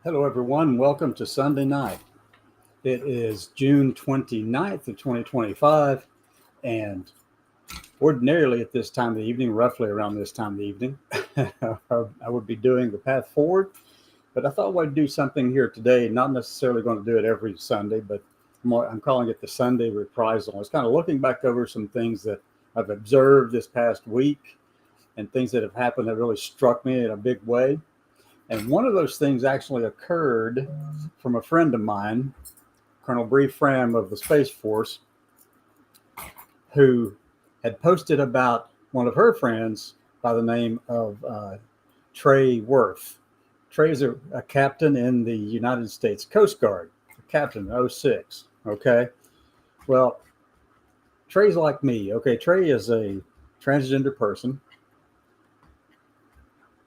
Hello, everyone. Welcome to Sunday night. It is June 29th of 2025, and ordinarily at this time of the evening, roughly around this time of the evening, I would be doing the path forward, but I thought I'd do something here today, not necessarily going to do it every Sunday, but I'm calling it the Sunday Reprisal. It's kind of looking back over some things that I've observed this past week and things that have happened that really struck me in a big way. And one of those things actually occurred from a friend of mine, Colonel Bree Fram of the Space Force, who had posted about one of her friends by the name of Trey Worth. Trey is a captain in the United States Coast Guard, a captain in 06. Okay. Well, Trey's like me. Okay. Trey is a transgender person.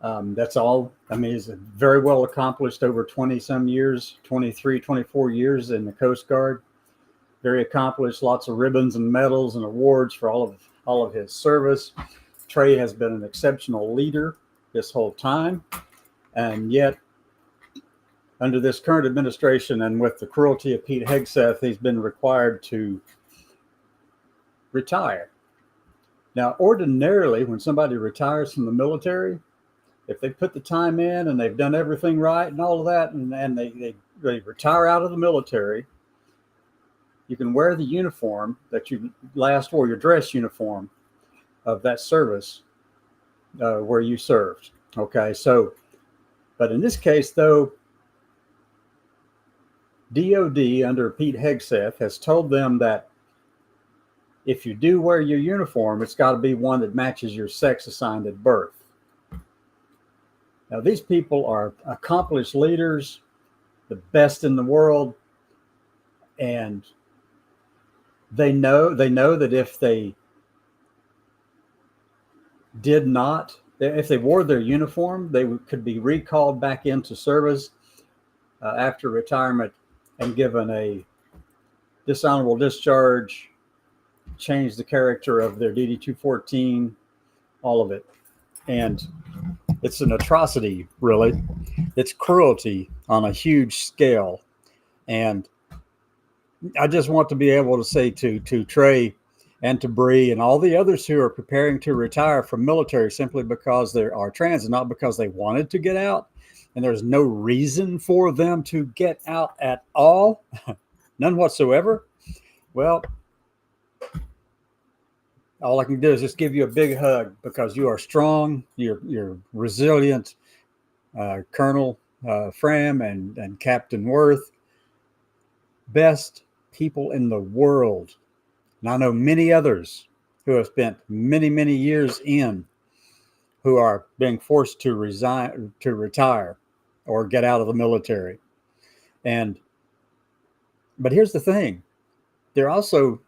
That's all. I mean, he's very well accomplished over 20 some years, 23, 24 years in the Coast Guard. Very accomplished, lots of ribbons and medals and awards for all of his service. Trey has been an exceptional leader this whole time. And yet, under this current administration and with the cruelty of Pete Hegseth, he's been required to retire. Now, ordinarily, when somebody retires from the military, if they put the time in and they've done everything right and all of that, and they retire out of the military, you can wear the uniform that you last wore, your dress uniform of that service where you served. Okay, so, but in this case, though, DOD under Pete Hegseth has told them that if you do wear your uniform, it's got to be one that matches your sex assigned at birth. Now, these people are accomplished leaders, the best in the world, and they know that if they did not, if they wore their uniform, they could be recalled back into service after retirement and given a dishonorable discharge, change the character of their DD-214, all of it. And it's an atrocity, really. It's cruelty on a huge scale. And I just want to be able to say to Trey and to Bree and all the others who are preparing to retire from military simply because they are trans and not because they wanted to get out, and there's no reason for them to get out at all, none whatsoever. Well, all I can do is just give you a big hug because you are strong, you're resilient, Colonel Fram and Captain Worth, best people in the world. And I know many others who have spent many, many years in who are being forced to retire or get out of the military. But here's the thing. They're also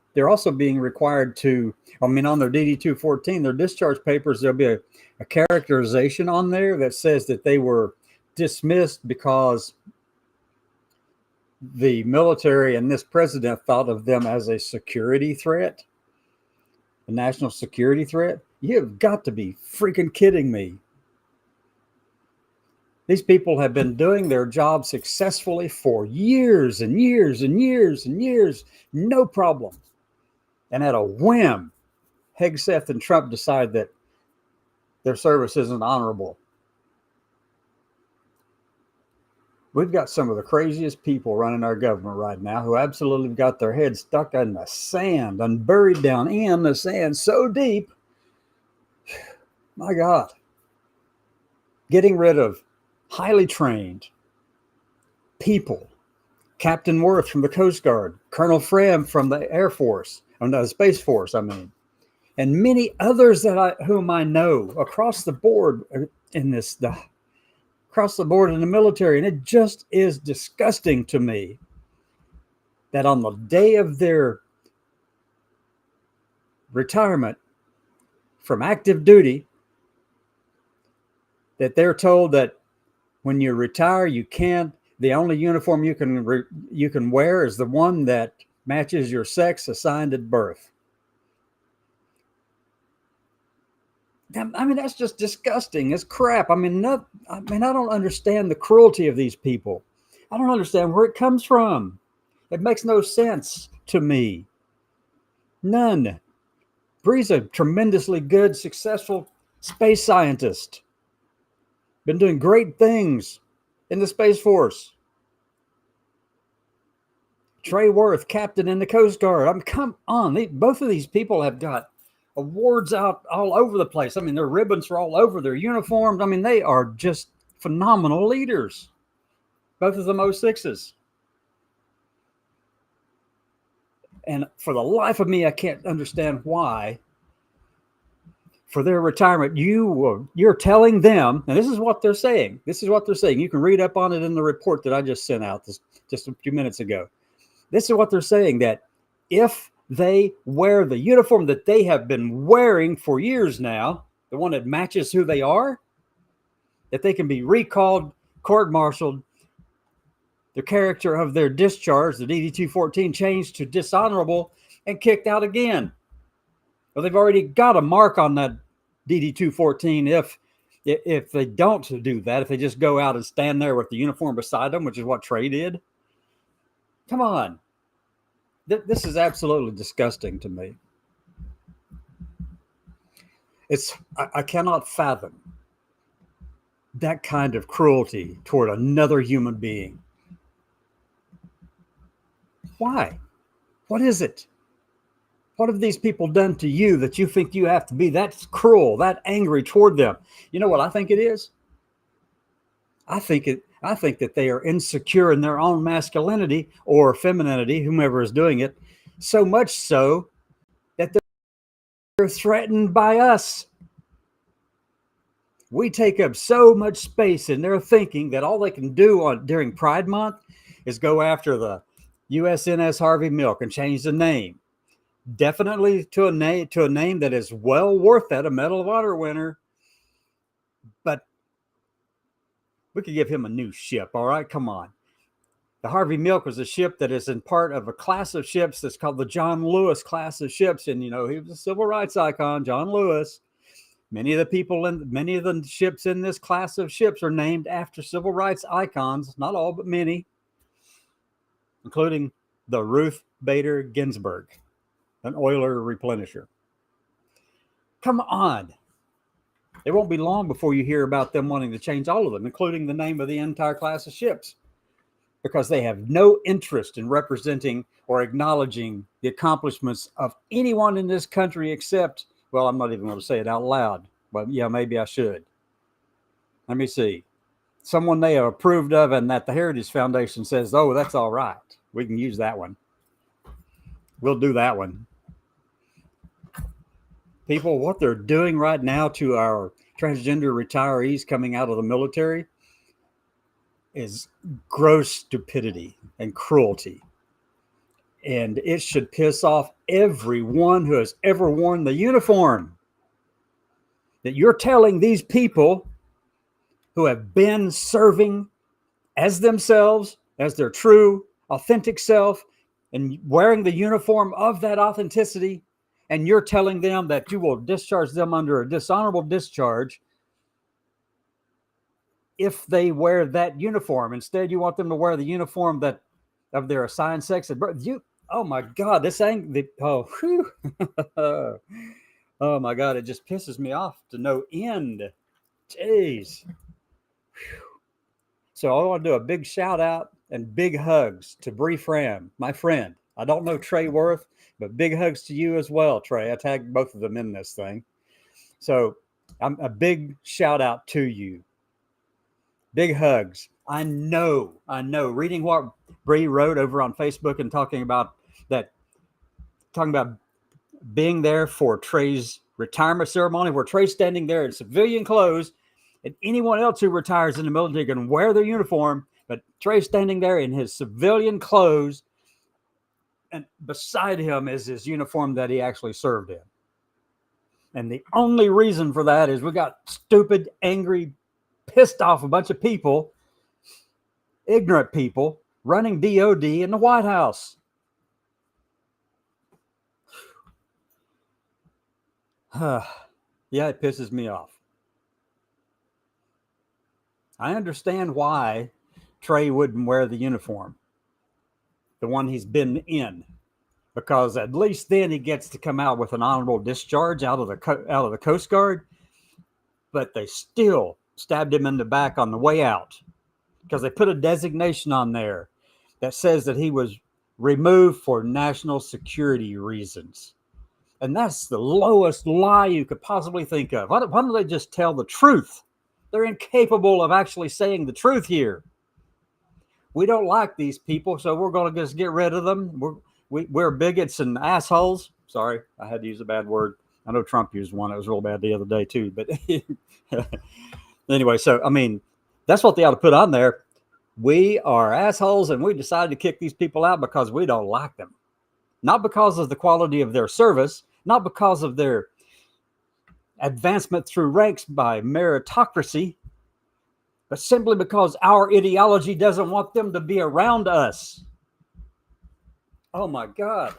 being required to, on their DD-214, their discharge papers, there'll be a characterization on there that says that they were dismissed because the military and this president thought of them as a security threat, a national security threat. You've got to be freaking kidding me. These people have been doing their job successfully for years and years and years and years, no problem. And at a whim, Hegseth and Trump decide that their service isn't honorable. We've got some of the craziest people running our government right now who absolutely got their heads stuck in the sand and buried down in the sand so deep. My God. Getting rid of highly trained people. Captain Worth from the Coast Guard, Colonel Fram from the Air Force, the Space Force, and many others whom I know across the board across the board in the military. And it just is disgusting to me that on the day of their retirement from active duty, that they're told that when you retire, the only uniform you can wear is the one that matches your sex assigned at birth. I mean, that's just disgusting. It's crap. I mean, I don't understand the cruelty of these people. I don't understand where it comes from. It makes no sense to me. None. Bree's a tremendously good, successful space scientist. Been doing great things in the Space Force. Trey Worth, captain in the Coast Guard. I mean, come on. Both of these people have got awards out all over the place. I mean, their ribbons are all over their uniforms. I mean, they are just phenomenal leaders. Both of them 06s. And for the life of me, I can't understand why, for their retirement, you're telling them, and this is what they're saying. This is what they're saying. You can read up on it in the report that I just sent out just a few minutes ago. This is what they're saying, that if they wear the uniform that they have been wearing for years now, the one that matches who they are, that they can be recalled, court-martialed, the character of their discharge, the DD-214, changed to dishonorable and kicked out again. Well, they've already got a mark on that DD-214 if they don't do that, if they just go out and stand there with the uniform beside them, which is what Trey did. Come on. This is absolutely disgusting to me. I cannot fathom that kind of cruelty toward another human being. Why? What is it? What have these people done to you that you think you have to be that cruel, that angry toward them? You know what I think it is? I think that they are insecure in their own masculinity or femininity, whomever is doing it, so much so that they're threatened by us. We take up so much space in their thinking that all they can do during Pride Month is go after the USNS Harvey Milk and change the name. Definitely to a name that is well worth that, a Medal of Honor winner. But we could give him a new ship, all right? Come on. The Harvey Milk was a ship that is in part of a class of ships that's called the John Lewis class of ships. And, you know, he was a civil rights icon, John Lewis. Many of the ships in this class of ships are named after civil rights icons, not all, but many, including the Ruth Bader Ginsburg, an oiler replenisher. Come on. It won't be long before you hear about them wanting to change all of them, including the name of the entire class of ships, because they have no interest in representing or acknowledging the accomplishments of anyone in this country except, well, I'm not even going to say it out loud, but yeah, maybe I should. Let me see. Someone they have approved of and that the Heritage Foundation says, oh, that's all right. We can use that one. We'll do that one. People, what they're doing right now to our transgender retirees coming out of the military is gross stupidity and cruelty. And it should piss off everyone who has ever worn the uniform. That you're telling these people who have been serving as themselves, as their true, authentic self, and wearing the uniform of that authenticity, and you're telling them that you will discharge them under a dishonorable discharge if they wear that uniform. Instead, you want them to wear the uniform that of their assigned sex at birth. Oh my God, oh my God, it just pisses me off to no end. Jeez. So I want to do a big shout out and big hugs to Bree Fram, my friend. I don't know Trey Worth, but big hugs to you as well, Trey. I tagged both of them in this thing. So I'm a big shout out to you. Big hugs. I know. Reading what Bree wrote over on Facebook and talking about being there for Trey's retirement ceremony, where Trey's standing there in civilian clothes, and anyone else who retires in the military can wear their uniform, but Trey's standing there in his civilian clothes, and beside him is his uniform that he actually served in. And the only reason for that is we got stupid, angry, pissed off a bunch of people, ignorant people, running DOD in the White House. Yeah, it pisses me off. I understand why Trey wouldn't wear the uniform, the one he's been in, because at least then he gets to come out with an honorable discharge out of the Coast Guard. But they still stabbed him in the back on the way out because they put a designation on there that says that he was removed for national security reasons. And that's the lowest lie you could possibly think of. Why don't they just tell the truth? They're incapable of actually saying the truth here. We don't like these people, so we're going to just get rid of them. We're bigots and assholes. Sorry, I had to use a bad word. I know Trump used one that was real bad the other day too. But anyway, so I mean, that's what they ought to put on there. We are assholes, and we decided to kick these people out because we don't like them. Not because of the quality of their service, not because of their advancement through ranks by meritocracy, but simply because our ideology doesn't want them to be around us. Oh my God.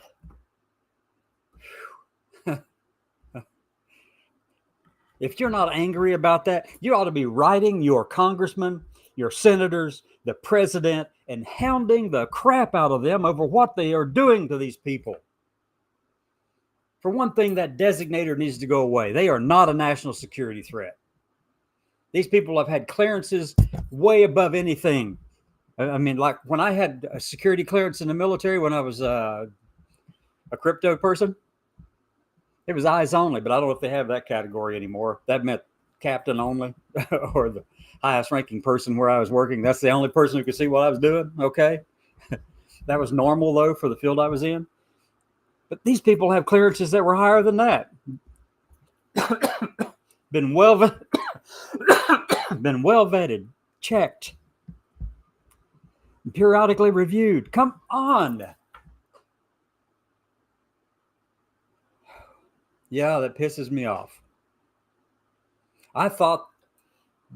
If you're not angry about that, you ought to be writing your congressmen, your senators, the president, and hounding the crap out of them over what they are doing to these people. For one thing, that designator needs to go away. They are not a national security threat. These people have had clearances way above anything. I mean, like when I had a security clearance in the military when I was a crypto person, it was eyes only, but I don't know if they have that category anymore. That meant captain only or the highest ranking person where I was working. That's the only person who could see what I was doing. Okay. That was normal though for the field I was in. But these people have clearances that were higher than that. been well vetted, checked, periodically reviewed. Come on. Yeah, that pisses me off. I thought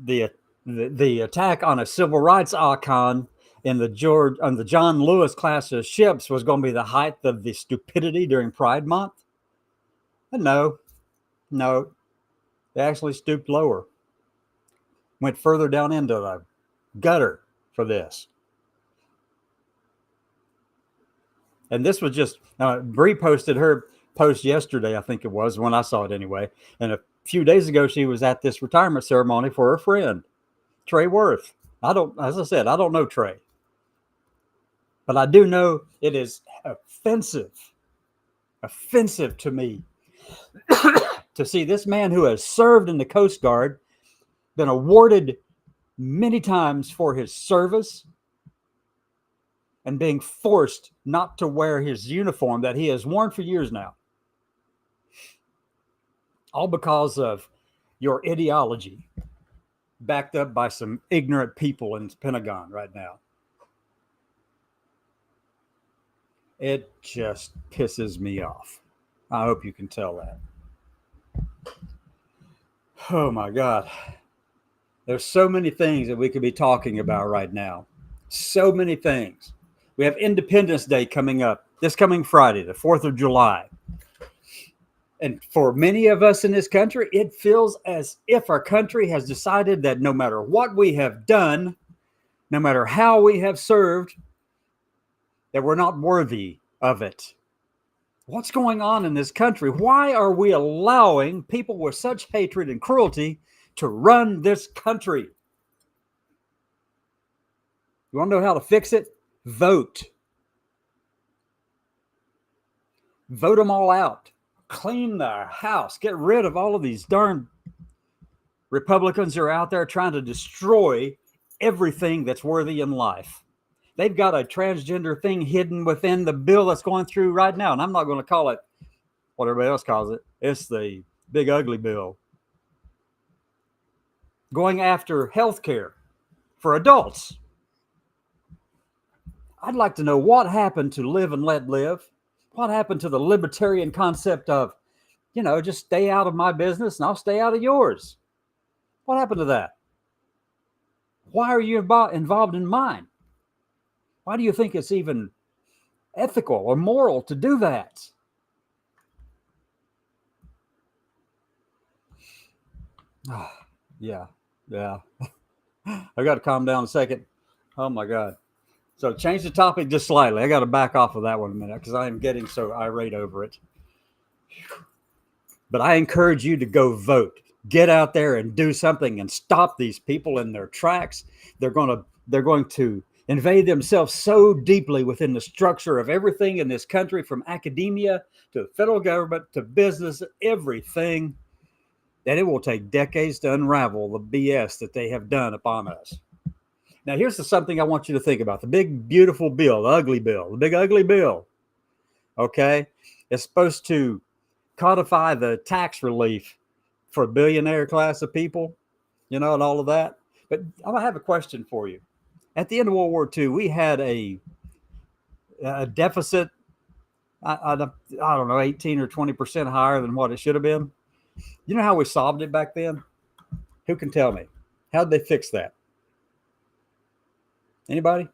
the attack on a civil rights icon in the John Lewis class of ships was going to be the height of the stupidity during Pride Month. And no, they actually stooped lower, went further down into the gutter for this. And this was just, Bree posted her post yesterday, I think it was, when I saw it anyway. And a few days ago, she was at this retirement ceremony for her friend, Trey Worth. As I said, I don't know Trey. But I do know it is offensive to me to see this man who has served in the Coast Guard, been awarded many times for his service, and being forced not to wear his uniform that he has worn for years now. All because of your ideology, backed up by some ignorant people in the Pentagon right now. It just pisses me off. I hope you can tell that. Oh my God. There's so many things that we could be talking about right now. So many things. We have Independence Day coming up this coming Friday, the 4th of July. And for many of us in this country, it feels as if our country has decided that no matter what we have done, no matter how we have served, that we're not worthy of it. What's going on in this country? Why are we allowing people with such hatred and cruelty to run this country? You want to know how to fix it? Vote. Vote them all out. Clean the house. Get rid of all of these darn Republicans who are out there trying to destroy everything that's worthy in life. They've got a transgender thing hidden within the bill that's going through right now. And I'm not going to call it what everybody else calls it. It's the big ugly bill. Going after health care for adults. I'd like to know what happened to live and let live. What happened to the libertarian concept of, just stay out of my business and I'll stay out of yours? What happened to that? Why are you involved in mine? Why do you think it's even ethical or moral to do that? Yeah, yeah. I got to calm down a second. Oh my God. So change the topic just slightly. I got to back off of that one a minute because I am getting so irate over it. But I encourage you to go vote. Get out there and do something and stop these people in their tracks. They're going to invade themselves so deeply within the structure of everything in this country, from academia to the federal government to business, everything, that it will take decades to unravel the BS that they have done upon us. Now, here's something I want you to think about: the big, beautiful bill, the ugly bill, the big, ugly bill. Okay, it's supposed to codify the tax relief for a billionaire class of people, and all of that. But I'm gonna have a question for you. At the end of World War II, we had a deficit. I don't know, 18 or 20% higher than what it should have been. You know how we solved it back then? Who can tell me? How did they fix that? Anybody?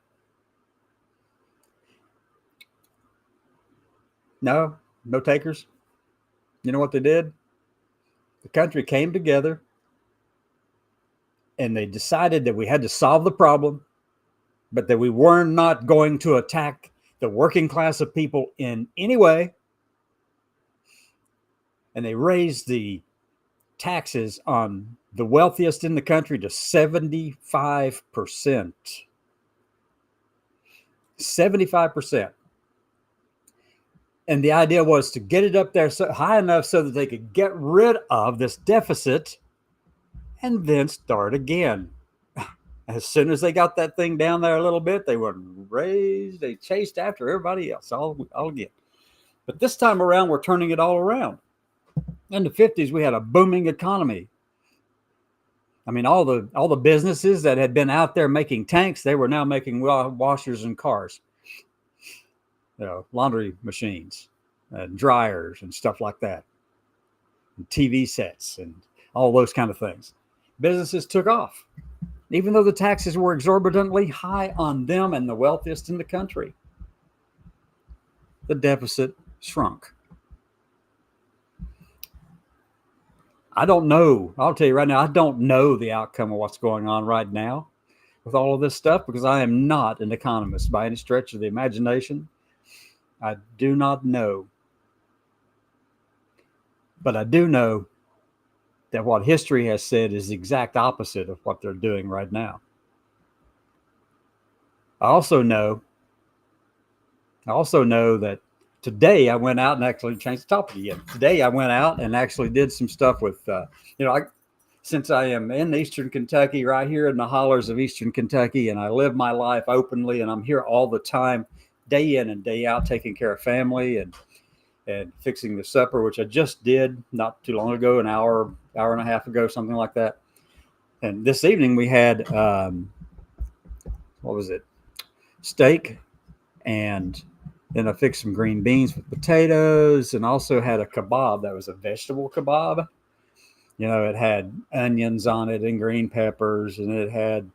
No? No takers? You know what they did? The country came together and they decided that we had to solve the problem, but that we were not going to attack the working class of people in any way. And they raised the taxes on the wealthiest in the country to 75%. 75%. And the idea was to get it up there so high enough so that they could get rid of this deficit and then start again. As soon as they got that thing down there a little bit, they they chased after everybody else all again. But this time around, we're turning it all around. In the 50s, we had a booming economy. I mean, all the businesses that had been out there making tanks, they were now making washers and cars, laundry machines, dryers and stuff like that, and TV sets and all those kind of things. Businesses took off, even though the taxes were exorbitantly high on them and the wealthiest in the country. The deficit shrunk. I don't know. I'll tell you right now, I don't know the outcome of what's going on right now with all of this stuff because I am not an economist by any stretch of the imagination. I do not know. But I do know that what history has said is the exact opposite of what they're doing right now. I also know that today I went out and actually changed the topic again. Today I went out and actually did some stuff with, since I am in Eastern Kentucky, right here in the hollers of Eastern Kentucky, and I live my life openly, and I'm here all the time, day in and day out, taking care of family and fixing the supper, which I just did not too long ago, an hour and a half ago, something like that. And this evening we had, steak, and then I fixed some green beans with potatoes, and also had a kebab that was a vegetable kebab. It had onions on it and green peppers, and it had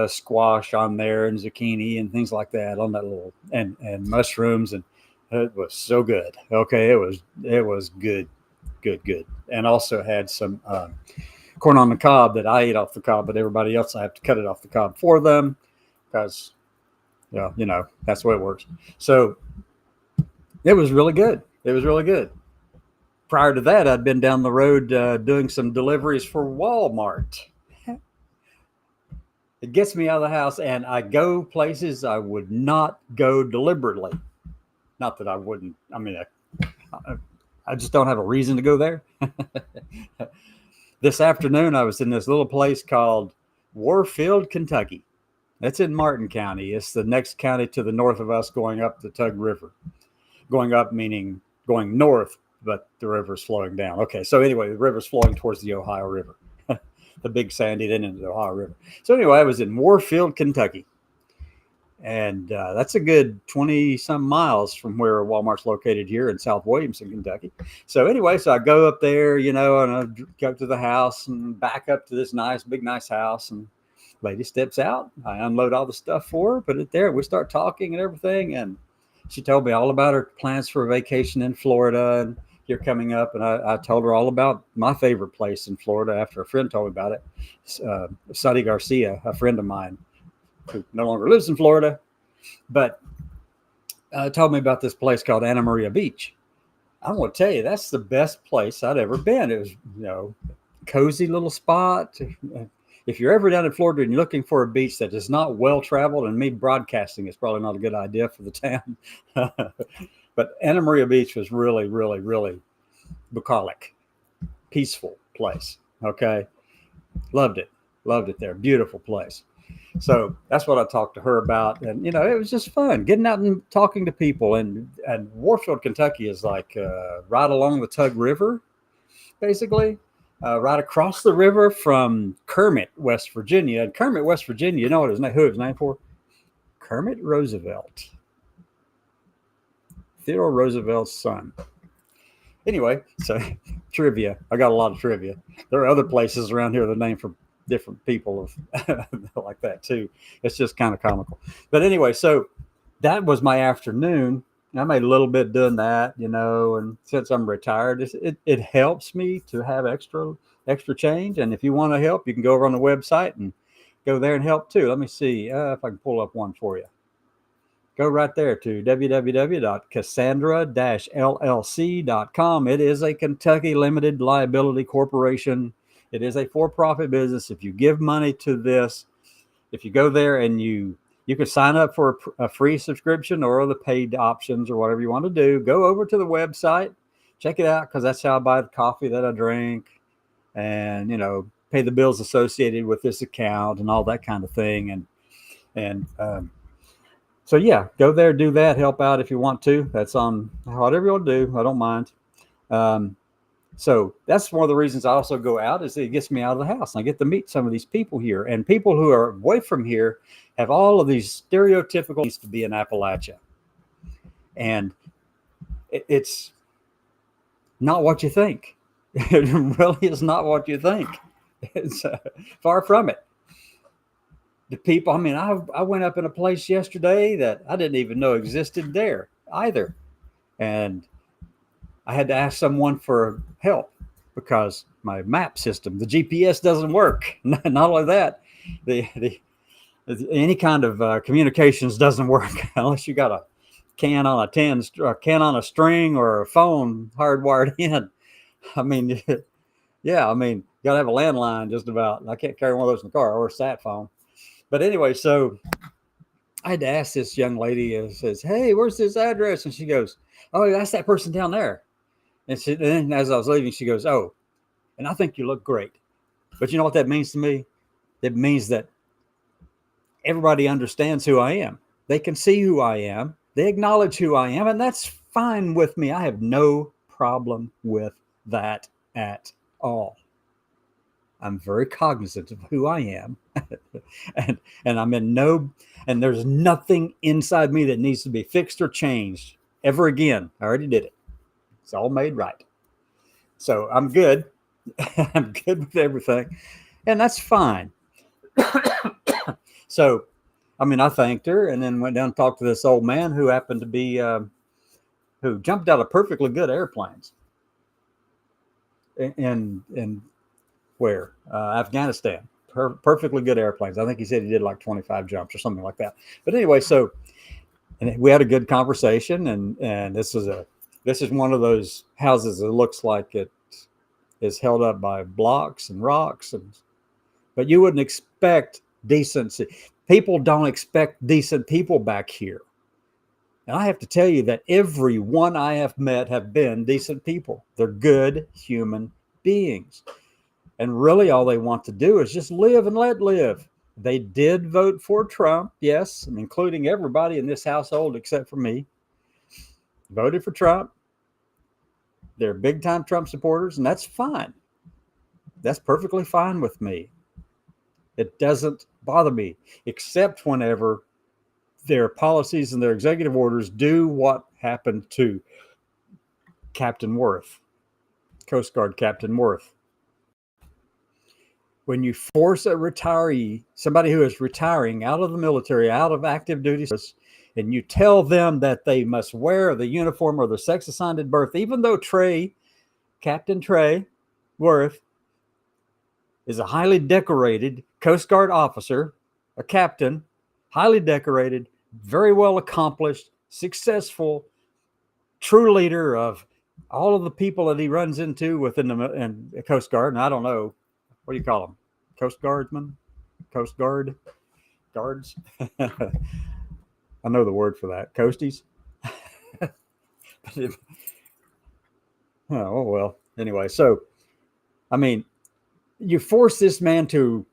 squash on there and zucchini and things like that on that little, and mushrooms, and it was so good. Okay, it was good, and also had some corn on the cob that I ate off the cob, but everybody else I have to cut it off the cob for them because that's the way it works. So it was really good. Prior to that, I'd been down the road doing some deliveries for Walmart. It gets me out of the house, and I go places I would not go deliberately. Not that I wouldn't. I mean, I just don't have a reason to go there. This afternoon, I was in this little place called Warfield, Kentucky. That's in Martin County. It's the next county to the north of us, going up the Tug River. Going up meaning going north, but the river's flowing down. Okay, so anyway, the river's flowing towards the Ohio River. The big sandy, then into the Ohio River. So anyway, I was in Warfield, Kentucky. And that's a good 20-some miles from where Walmart's located here in South Williamson, Kentucky. So anyway, I go up there, and I go to the house and back up to this big nice house, and lady steps out. I unload all the stuff for her, put it there. We start talking and everything. And she told me all about her plans for a vacation in Florida. And, here coming up, and I told her all about my favorite place in Florida after a friend told me about it. Sadi Garcia, a friend of mine who no longer lives in Florida, but told me about this place called Anna Maria Beach. I want to tell you, that's the best place I'd ever been. It was, cozy little spot. If you're ever down in Florida and you're looking for a beach that is not well traveled, and me broadcasting is probably not a good idea for the town, but Anna Maria Beach was really, really, really bucolic, peaceful place. Okay, loved it there. Beautiful place. So that's what I talked to her about, and it was just fun getting out and talking to people. And Warfield, Kentucky is like right along the Tug River, basically. Right across the river from Kermit, West Virginia. And Kermit, West Virginia, you know what who it was named for? Kermit Roosevelt. Theodore Roosevelt's son. Anyway, so trivia. I got a lot of trivia. There are other places around here that are named for different people like that too. It's just kind of comical. But anyway, so that was my afternoon. I made a little bit doing that, and since I'm retired, it helps me to have extra change. And if you want to help, you can go over on the website and go there and help too. Let me see if I can pull up one for you. Go right there to www.cassandra-llc.com. It is a Kentucky limited liability corporation. It is a for-profit business. If you give money to this, if you go there and you can sign up for a free subscription or the paid options or whatever you want to do. Go over to the website, check it out, because that's how I buy the coffee that I drink, and pay the bills associated with this account and all that kind of thing. And so yeah, go there, do that, help out if you want to. That's on whatever you want to do. I don't mind. So that's one of the reasons I also go out, is it gets me out of the house. And I get to meet some of these people here, and people who are away from here have all of these stereotypical needs to be in Appalachia. And it's not what you think. It really is not what you think. It's far from it. The people, I went up in a place yesterday that I didn't even know existed there either. And I had to ask someone for help because my map system, the GPS, doesn't work. Not only that, any kind of communications doesn't work unless you got a can on a string or a phone hardwired in. You got to have a landline just about. I can't carry one of those in the car, or a sat phone. But anyway, so I had to ask this young lady, says, "Hey, where's this address?" And she goes, "Oh, that's that person down there." And then as I was leaving, she goes, "Oh, and I think you look great." But you know what that means to me? It means that everybody understands who I am. They can see who I am. They acknowledge who I am, and that's fine with me. I have no problem with that at all. I'm very cognizant of who I am, and I'm and there's nothing inside me that needs to be fixed or changed ever again. I already did it. It's all made right. So I'm good. I'm good with everything, and that's fine. So, I thanked her, and then went down and talked to this old man who happened to be, who jumped out of perfectly good airplanes in where? Afghanistan. Perfectly good airplanes. I think he said he did like 25 jumps or something like that. But anyway, and we had a good conversation, and this is one of those houses that looks like it is held up by blocks and rocks, but you wouldn't expect decency. People don't expect decent people back here. And I have to tell you that everyone I have met have been decent people. They're good human beings. And really all they want to do is just live and let live. They did vote for Trump, yes, including everybody in this household except for me. Voted for Trump. They're big-time Trump supporters, and that's fine. That's perfectly fine with me. It doesn't bother me, except whenever their policies and their executive orders do what happened to Captain Worth, Coast Guard Captain Worth. When you force a retiree, somebody who is retiring out of the military, out of active duty service, and you tell them that they must wear the uniform or the sex assigned at birth, even though Trey Captain Trey Worth is a highly decorated Coast Guard officer, a captain, highly decorated, very well accomplished, successful, true leader of all of the people that he runs into within the Coast Guard. And I don't know, what do you call them? Coast Guardsmen? Coast Guard? Guards? I know the word for that. Coasties? Oh, well. Anyway, so, I mean, you force this man to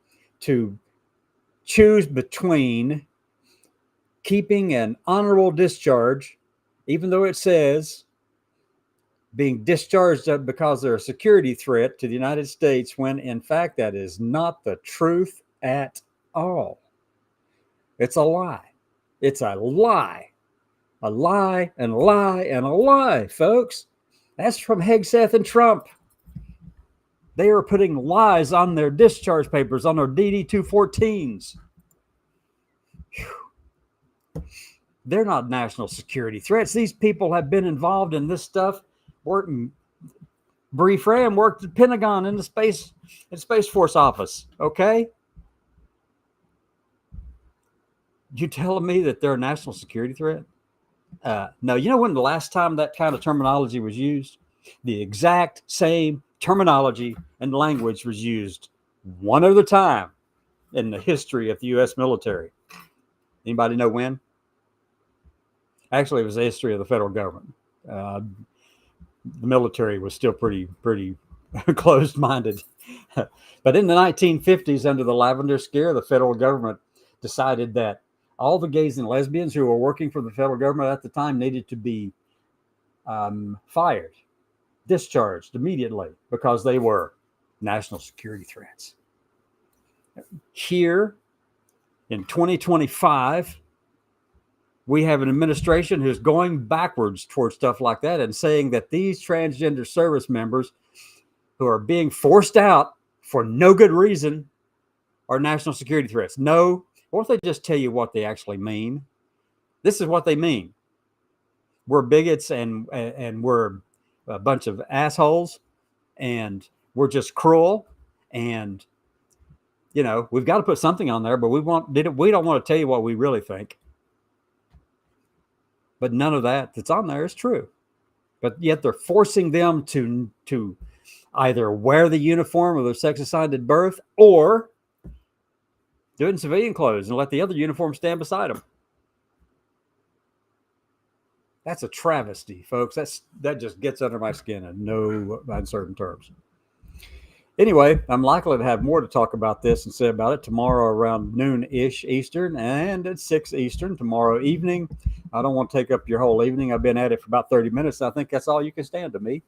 choose between keeping an honorable discharge, even though it says being discharged because they're a security threat to the United States, when in fact that is not the truth at all. It's a lie. It's a lie. A lie and a lie and a lie, folks. That's from Hegseth and Trump. They are putting lies on their discharge papers, on their DD-214s. They're not national security threats. These people have been involved in this stuff. Bree Fram worked at Pentagon in the Space Force office. Okay? You telling me that they're a national security threat? No. You know when the last time that kind of terminology was used? The exact same terminology and language was used one other time in the history of the U.S. military. Anybody know when? Actually, it was the history of the federal government. The military was still pretty closed-minded. But in the 1950s, under the Lavender Scare, the federal government decided that all the gays and lesbians who were working for the federal government at the time needed to be fired, discharged immediately, because they were national security threats. Here in 2025, we have an administration who's going backwards towards stuff like that and saying that these transgender service members who are being forced out for no good reason are national security threats. No, why don't they just tell you what they actually mean? This is what they mean. We're bigots and we're a bunch of assholes and we're just cruel, and you know, we've got to put something on there, but we don't want to tell you what we really think. But none of that that's on there is true. But yet they're forcing them to either wear the uniform of their sex assigned at birth or do it in civilian clothes and let the other uniform stand beside them. That's a travesty, folks. That just gets under my skin in no uncertain terms. Anyway, I'm likely to have more to talk about this and say about it tomorrow around noon-ish Eastern and at 6 Eastern tomorrow evening. I don't want to take up your whole evening. I've been at it for about 30 minutes. I think that's all you can stand to me.